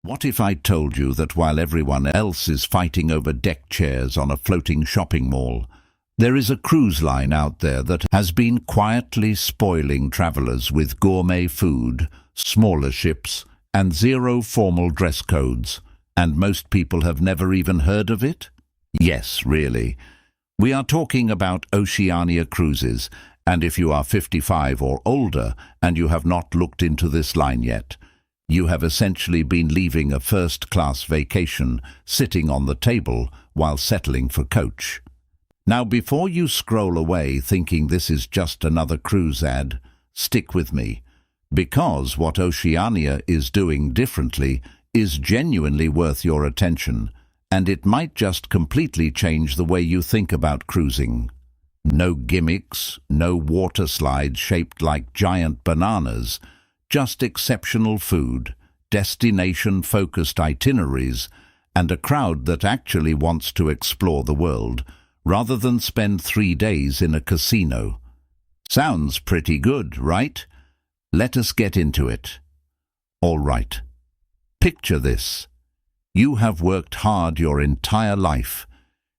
What if I told you that while everyone else is fighting over deck chairs on a floating shopping mall, there is a cruise line out there that has been quietly spoiling travelers with gourmet food, smaller ships, and zero formal dress codes, and most people have never even heard of it? Yes, really. We are talking about Oceania Cruises, and if you are 55 or older and you have not looked into this line yet, you have essentially been leaving a first-class vacation sitting on the table while settling for coach. Now, before you scroll away thinking this is just another cruise ad, stick with me, because what Oceania is doing differently is genuinely worth your attention, and it might just completely change the way you think about cruising. No gimmicks, no water slides shaped like giant bananas, just exceptional food, destination-focused itineraries, and a crowd that actually wants to explore the world, rather than spend 3 days in a casino. Sounds pretty good, right? Let us get into it. All right. Picture this. You have worked hard your entire life.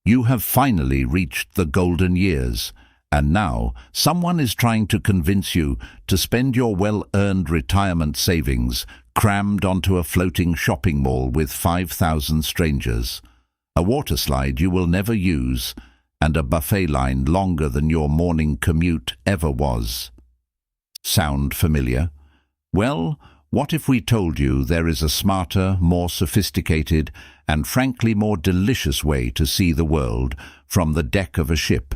You have finally reached the golden years, and now someone is trying to convince you to spend your well-earned retirement savings crammed onto a floating shopping mall with 5,000 strangers, a water slide you will never use, and a buffet line longer than your morning commute ever was. Sound familiar? Well, what if we told you there is a smarter, more sophisticated, and frankly more delicious way to see the world from the deck of a ship?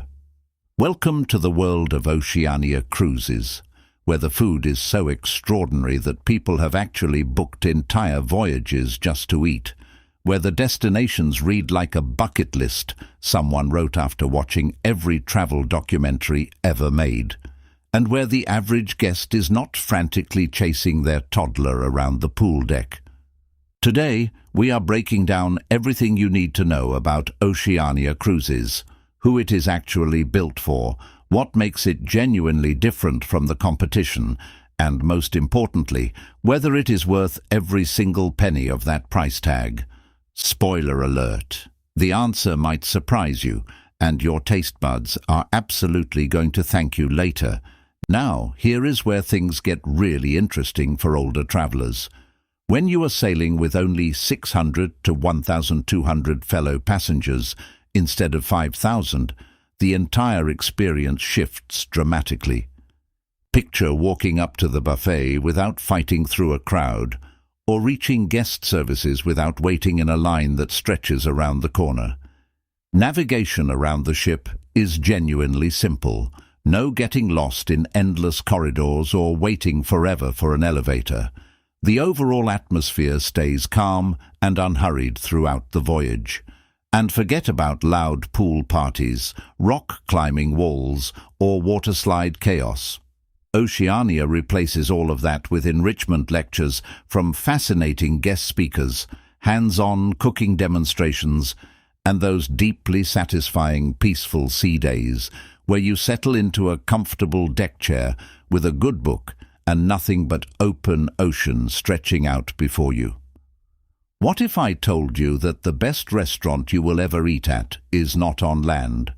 Welcome to the world of Oceania Cruises, where the food is so extraordinary that people have actually booked entire voyages just to eat, where the destinations read like a bucket list someone wrote after watching every travel documentary ever made, and where the average guest is not frantically chasing their toddler around the pool deck. Today, we are breaking down everything you need to know about Oceania Cruises, who it is actually built for, what makes it genuinely different from the competition, and most importantly, whether it is worth every single penny of that price tag. Spoiler alert. The answer might surprise you, and your taste buds are absolutely going to thank you later. Now, here is where things get really interesting for older travelers. When you are sailing with only 600 to 1,200 fellow passengers instead of 5,000, the entire experience shifts dramatically. Picture walking up to the buffet without fighting through a crowd, or reaching guest services without waiting in a line that stretches around the corner. Navigation around the ship is genuinely simple. No getting lost in endless corridors or waiting forever for an elevator. The overall atmosphere stays calm and unhurried throughout the voyage. And forget about loud pool parties, rock-climbing walls, or water-slide chaos. Oceania replaces all of that with enrichment lectures from fascinating guest speakers, hands-on cooking demonstrations, and those deeply satisfying peaceful sea days where you settle into a comfortable deck chair with a good book and nothing but open ocean stretching out before you. What if I told you that the best restaurant you will ever eat at is not on land,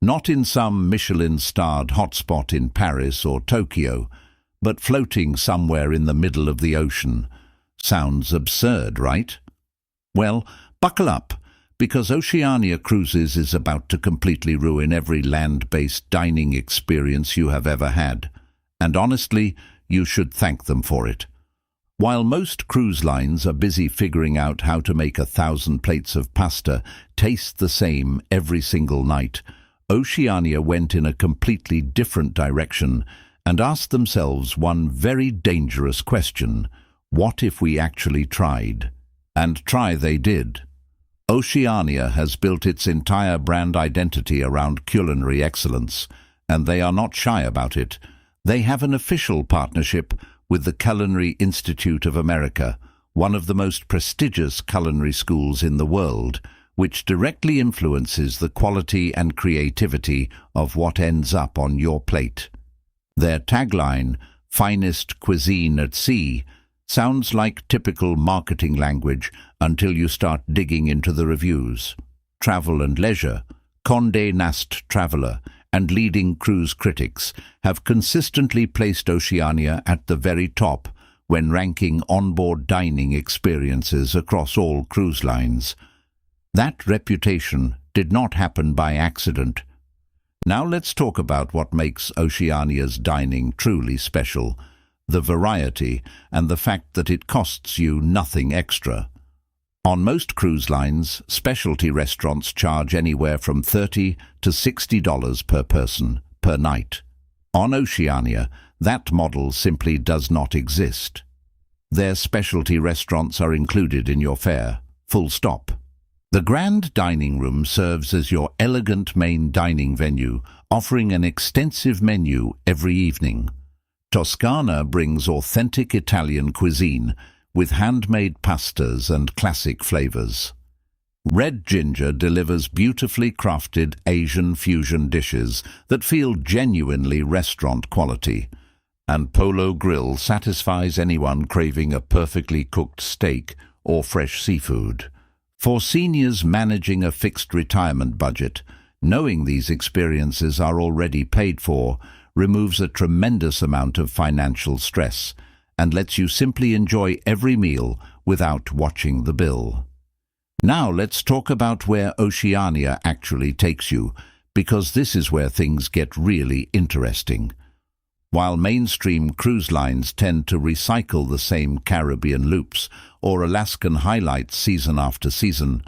not in some Michelin-starred hotspot in Paris or Tokyo, but floating somewhere in the middle of the ocean? Sounds absurd, right? Well, buckle up, because Oceania Cruises is about to completely ruin every land-based dining experience you have ever had. And honestly, you should thank them for it. While most cruise lines are busy figuring out how to make 1,000 plates of pasta taste the same every single night, Oceania went in a completely different direction and asked themselves one very dangerous question: what if we actually tried? And try they did. Oceania has built its entire brand identity around culinary excellence, and they are not shy about it. They have an official partnership with the Culinary Institute of America, one of the most prestigious culinary schools in the world, which directly influences the quality and creativity of what ends up on your plate. Their tagline, "Finest Cuisine at Sea," Sounds like typical marketing language until you start digging into the reviews. Travel and Leisure, Condé Nast Traveler, and leading cruise critics have consistently placed Oceania at the very top when ranking onboard dining experiences across all cruise lines. That reputation did not happen by accident. Now let's talk about what makes Oceania's dining truly special: the variety and the fact that it costs you nothing extra. On most cruise lines, specialty restaurants charge anywhere from $30 to $60 per person, per night. On Oceania, that model simply does not exist. Their specialty restaurants are included in your fare, full stop. The grand dining room serves as your elegant main dining venue, offering an extensive menu every evening. Toscana brings authentic Italian cuisine with handmade pastas and classic flavors. Red Ginger delivers beautifully crafted Asian fusion dishes that feel genuinely restaurant quality. And Polo Grill satisfies anyone craving a perfectly cooked steak or fresh seafood. For seniors managing a fixed retirement budget, knowing these experiences are already paid for removes a tremendous amount of financial stress and lets you simply enjoy every meal without watching the bill. Now let's talk about where Oceania actually takes you, because this is where things get really interesting. While mainstream cruise lines tend to recycle the same Caribbean loops or Alaskan highlights season after season,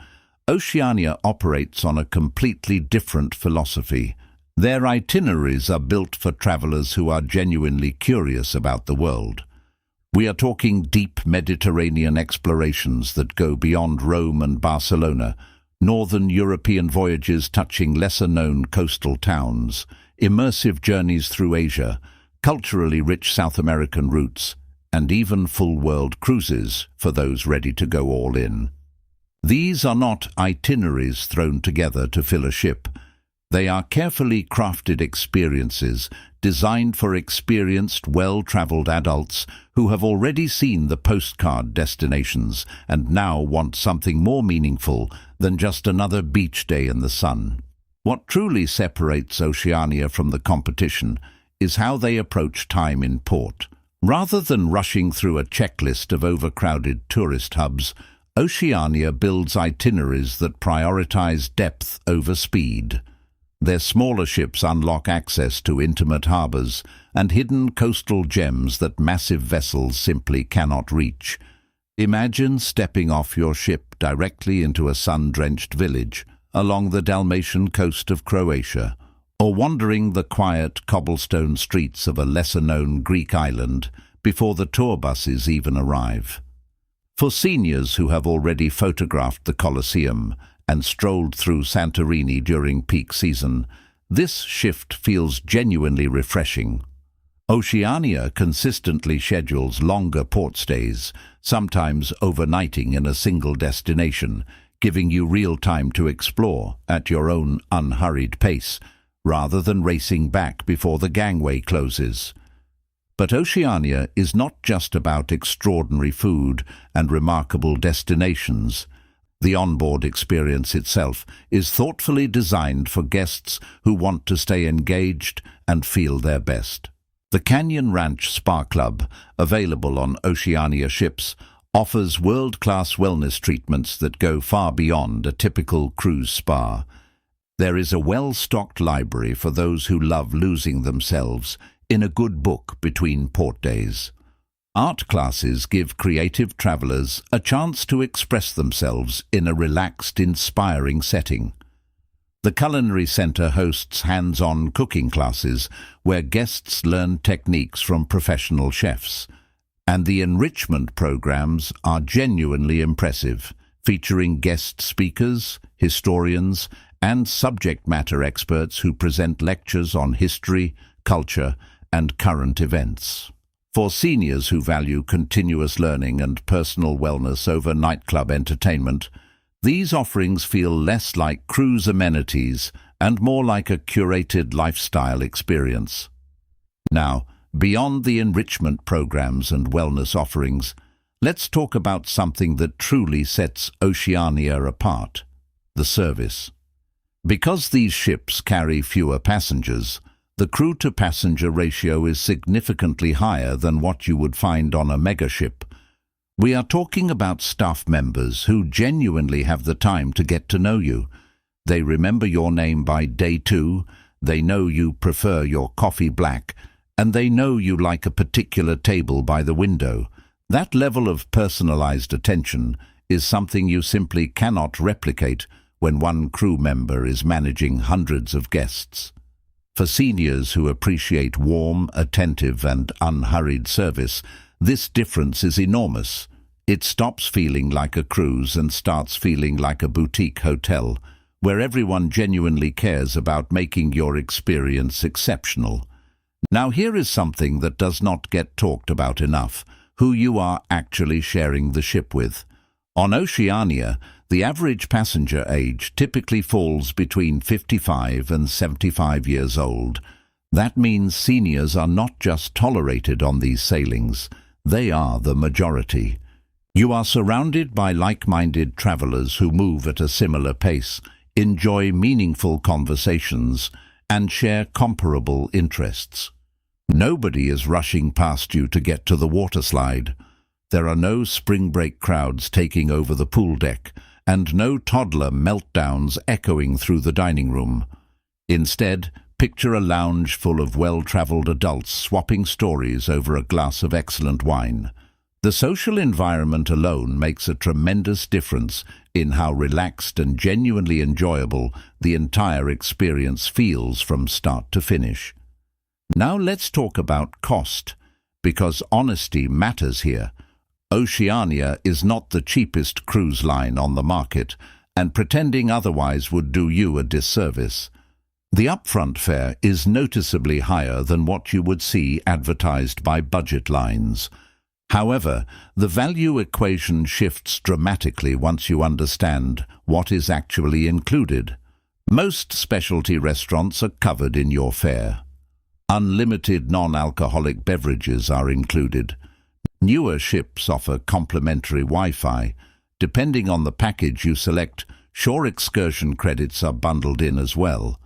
Oceania operates on a completely different philosophy. Their itineraries are built for travelers who are genuinely curious about the world. We are talking deep Mediterranean explorations that go beyond Rome and Barcelona, northern European voyages touching lesser-known coastal towns, immersive journeys through Asia, culturally rich South American routes, and even full-world cruises for those ready to go all in. These are not itineraries thrown together to fill a ship. They are carefully crafted experiences designed for experienced, well-traveled adults who have already seen the postcard destinations and now want something more meaningful than just another beach day in the sun. What truly separates Oceania from the competition is how they approach time in port. Rather than rushing through a checklist of overcrowded tourist hubs, Oceania builds itineraries that prioritize depth over speed. Their smaller ships unlock access to intimate harbors and hidden coastal gems that massive vessels simply cannot reach. Imagine stepping off your ship directly into a sun-drenched village along the Dalmatian coast of Croatia, or wandering the quiet cobblestone streets of a lesser-known Greek island before the tour buses even arrive. For seniors who have already photographed the Colosseum and strolled through Santorini during peak season, this shift feels genuinely refreshing. Oceania consistently schedules longer port stays, sometimes overnighting in a single destination, giving you real time to explore at your own unhurried pace, rather than racing back before the gangway closes. But Oceania is not just about extraordinary food and remarkable destinations. The onboard experience itself is thoughtfully designed for guests who want to stay engaged and feel their best. The Canyon Ranch Spa Club, available on Oceania ships, offers world-class wellness treatments that go far beyond a typical cruise spa. There is a well-stocked library for those who love losing themselves in a good book between port days. Art classes give creative travelers a chance to express themselves in a relaxed, inspiring setting. The Culinary Center hosts hands-on cooking classes where guests learn techniques from professional chefs. And the enrichment programs are genuinely impressive, featuring guest speakers, historians, and subject matter experts who present lectures on history, culture, and current events. For seniors who value continuous learning and personal wellness over nightclub entertainment, these offerings feel less like cruise amenities and more like a curated lifestyle experience. Now, beyond the enrichment programs and wellness offerings, Let's talk about something that truly sets Oceania apart: the service. Because these ships carry fewer passengers, the crew-to-passenger ratio is significantly higher than what you would find on a megaship. We are talking about staff members who genuinely have the time to get to know you. They remember your name by day 2, they know you prefer your coffee black, and they know you like a particular table by the window. That level of personalized attention is something you simply cannot replicate when one crew member is managing hundreds of guests. For seniors who appreciate warm, attentive and unhurried service, this difference is enormous. It stops feeling like a cruise and starts feeling like a boutique hotel, where everyone genuinely cares about making your experience exceptional. Now here is something that does not get talked about enough: who you are actually sharing the ship with. On Oceania, the average passenger age typically falls between 55 and 75 years old. That means seniors are not just tolerated on these sailings, they are the majority. You are surrounded by like-minded travelers who move at a similar pace, enjoy meaningful conversations, and share comparable interests. Nobody is rushing past you to get to the water slide. There are no spring break crowds taking over the pool deck, and no toddler meltdowns echoing through the dining room. Instead, picture a lounge full of well-traveled adults swapping stories over a glass of excellent wine. The social environment alone makes a tremendous difference in how relaxed and genuinely enjoyable the entire experience feels from start to finish. Now let's talk about cost, because honesty matters here. Oceania is not the cheapest cruise line on the market, and pretending otherwise would do you a disservice. The upfront fare is noticeably higher than what you would see advertised by budget lines. However, the value equation shifts dramatically once you understand what is actually included. Most specialty restaurants are covered in your fare. Unlimited non-alcoholic beverages are included. Newer ships offer complimentary Wi-Fi. Depending on the package you select, shore excursion credits are bundled in as well.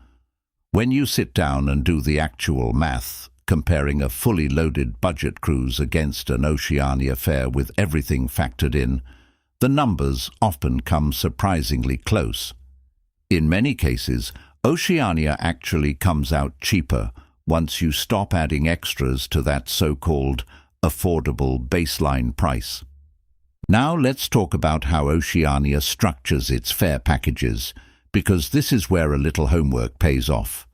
When you sit down and do the actual math, comparing a fully loaded budget cruise against an Oceania fare with everything factored in, the numbers often come surprisingly close. In many cases, Oceania actually comes out cheaper once you stop adding extras to that so-called affordable baseline price. Now let's talk about how Oceania structures its fare packages, because this is where a little homework pays off.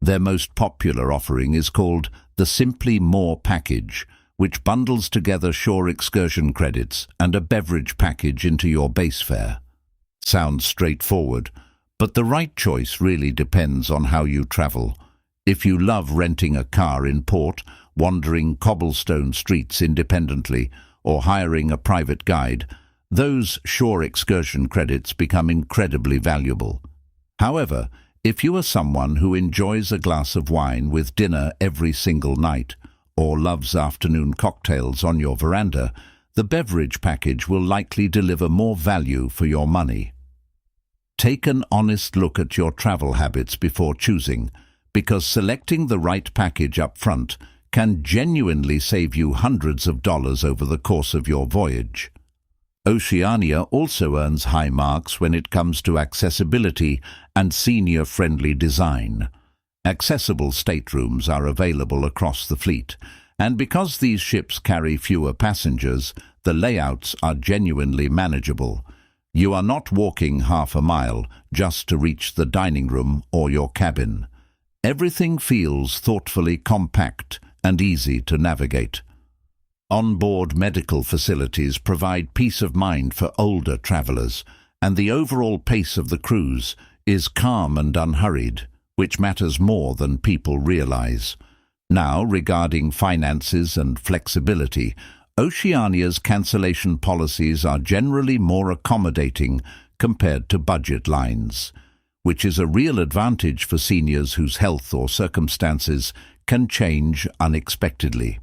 Their most popular offering is called the Simply More package, which bundles together shore excursion credits and a beverage package into your base fare. Sounds straightforward, but the right choice really depends on how you travel. If you love renting a car in port, wandering cobblestone streets independently, or hiring a private guide, those shore excursion credits become incredibly valuable. However, if you are someone who enjoys a glass of wine with dinner every single night, or loves afternoon cocktails on your veranda, the beverage package will likely deliver more value for your money. Take an honest look at your travel habits before choosing, because selecting the right package up front can genuinely save you hundreds of dollars over the course of your voyage. Oceania also earns high marks when it comes to accessibility and senior-friendly design. Accessible staterooms are available across the fleet, and because these ships carry fewer passengers, the layouts are genuinely manageable. You are not walking half a mile just to reach the dining room or your cabin. Everything feels thoughtfully compact and easy to navigate. Onboard medical facilities provide peace of mind for older travelers, and the overall pace of the cruise is calm and unhurried, which matters more than people realize. Now, regarding finances and flexibility, Oceania's cancellation policies are generally more accommodating compared to budget lines, which is a real advantage for seniors whose health or circumstances can change unexpectedly.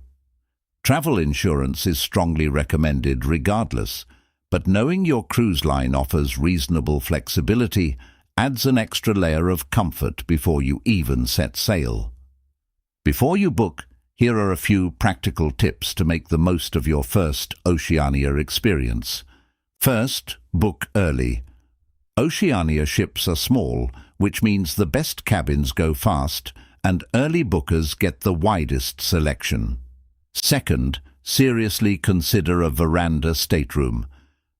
Travel insurance is strongly recommended regardless, but knowing your cruise line offers reasonable flexibility adds an extra layer of comfort before you even set sail. Before you book, here are a few practical tips to make the most of your first Oceania experience. First, book early. Oceania ships are small, which means the best cabins go fast, and early bookers get the widest selection. Second, seriously consider a veranda stateroom.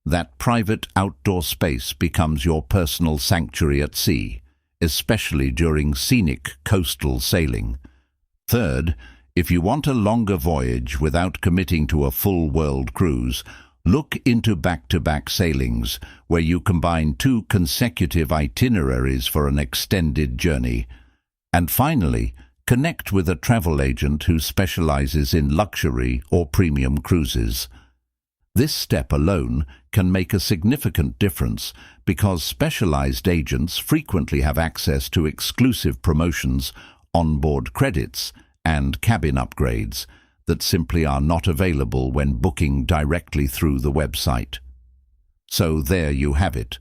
That private outdoor space becomes your personal sanctuary at sea, especially during scenic coastal sailing. Third, if you want a longer voyage without committing to a full world cruise, look into back-to-back sailings, where you combine 2 consecutive itineraries for an extended journey. And finally, connect with a travel agent who specializes in luxury or premium cruises. This step alone can make a significant difference because specialized agents frequently have access to exclusive promotions, onboard credits, and cabin upgrades that simply are not available when booking directly through the website. So there you have it.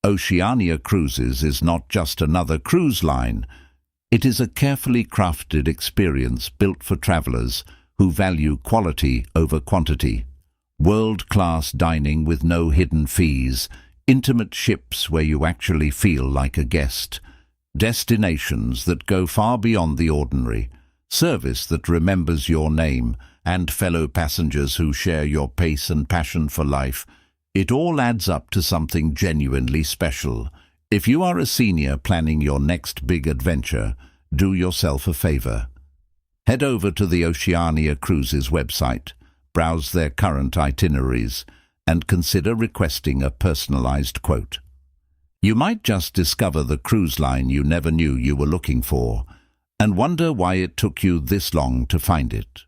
Oceania Cruises is not just another cruise line. It is a carefully crafted experience built for travelers who value quality over quantity. World-class dining with no hidden fees, intimate ships where you actually feel like a guest, destinations that go far beyond the ordinary, service that remembers your name, and fellow passengers who share your pace and passion for life. It all adds up to something genuinely special. If you are a senior planning your next big adventure, do yourself a favor. Head over to the Oceania Cruises website, browse their current itineraries, and consider requesting a personalized quote. You might just discover the cruise line you never knew you were looking for, and wonder why it took you this long to find it.